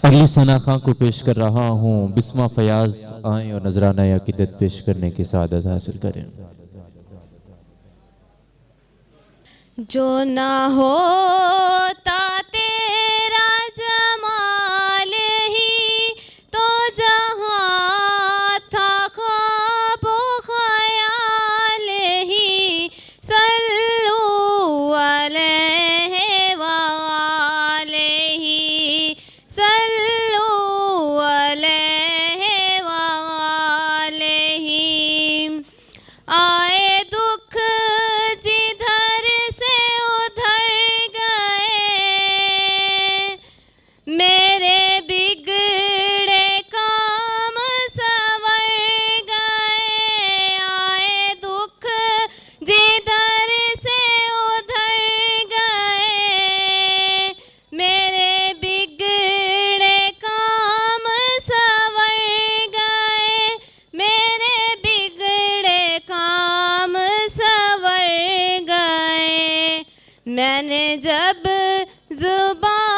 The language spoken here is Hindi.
अगली सना खां को पेश कर रहा हूँ। बिस्मा फयाज आए और नजराना अकीदत पेश करने की सादत हासिल करें। जो ना होता तेरा जमाल ही तो जहाँ था ख्वाब ख्याल ही। सल्लू अलैहि वालैहि, सल्लू अलैहि वालैहि। आए दुख जिधर से उधर गए, मेरे बिगड़े काम संवर गए। आए दुख जिधर से उधर गए, मेरे बिगड़े काम संवर गए, मेरे बिगड़े काम संवर गए। मैंने जब जुबान